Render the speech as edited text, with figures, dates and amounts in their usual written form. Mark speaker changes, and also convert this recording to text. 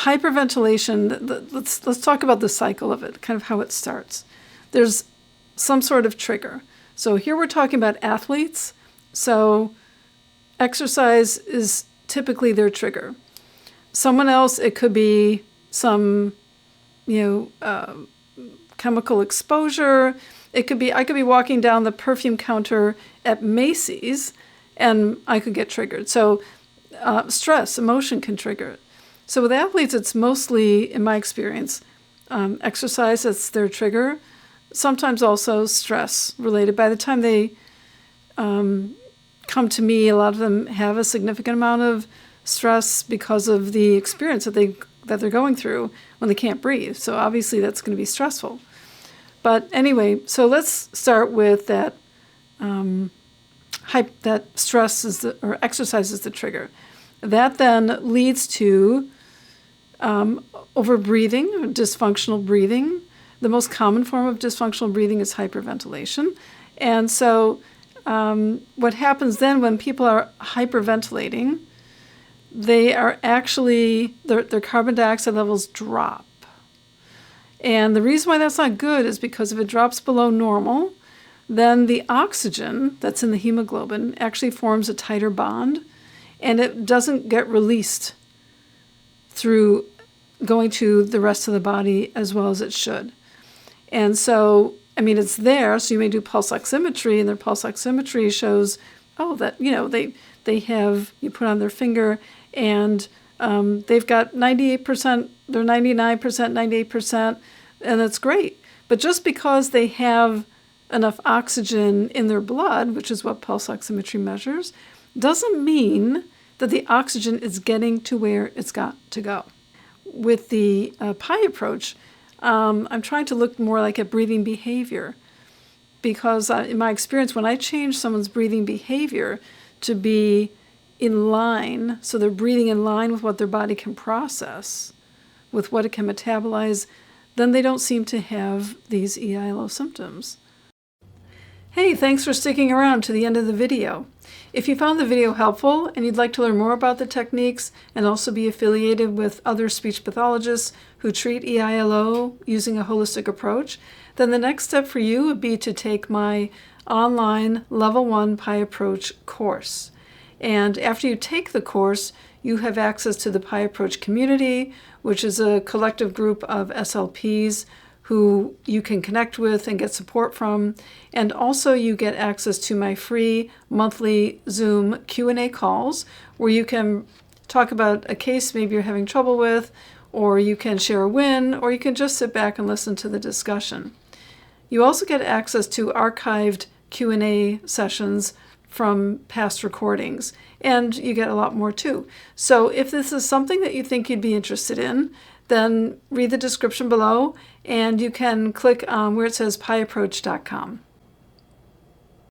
Speaker 1: hyperventilation, let's talk about the cycle of it, kind of how it starts. There's some sort of trigger. So here we're talking about athletes. So exercise is typically their trigger. Someone else, it could be some, chemical exposure. I could be walking down the perfume counter at Macy's and I could get triggered. So stress, emotion can trigger it. So with athletes, it's mostly, in my experience, exercise that's their trigger. Sometimes also stress related. By the time they come to me, a lot of them have a significant amount of stress because of the experience that they're going through when they can't breathe. So obviously that's going to be stressful. But anyway, so let's start with that. That stress or exercise is the trigger. That then leads to overbreathing, or dysfunctional breathing. The most common form of dysfunctional breathing is hyperventilation. And so what happens then when people are hyperventilating, they are actually, their carbon dioxide levels drop. And the reason why that's not good is because if it drops below normal, then the oxygen that's in the hemoglobin actually forms a tighter bond, and it doesn't get released through going to the rest of the body as well as it should. And so, it's there, so you may do pulse oximetry, and their pulse oximetry shows, that, they have, you put on their finger, and they've got 98%, they're 99%, 98%, and that's great. But just because they have enough oxygen in their blood, which is what pulse oximetry measures, doesn't mean that the oxygen is getting to where it's got to go. With the P.I.E approach, I'm trying to look more like at breathing behavior, because in my experience, when I change someone's breathing behavior to be in line, so they're breathing in line with what their body can process, with what it can metabolize, then they don't seem to have these EILO symptoms. Hey, thanks for sticking around to the end of the video. If you found the video helpful and you'd like to learn more about the techniques and also be affiliated with other speech pathologists who treat EILO using a holistic approach, then the next step for you would be to take my online Level 1 P.I.E Approach course. And after you take the course, you have access to the P.I.E Approach community, which is a collective group of SLPs who you can connect with and get support from. And also you get access to my free monthly Zoom Q&A calls, where you can talk about a case maybe you're having trouble with, or you can share a win, or you can just sit back and listen to the discussion. You also get access to archived Q&A sessions from past recordings, and you get a lot more too. So if this is something that you think you'd be interested in, then read the description below, and you can click on where it says PIEapproach.com.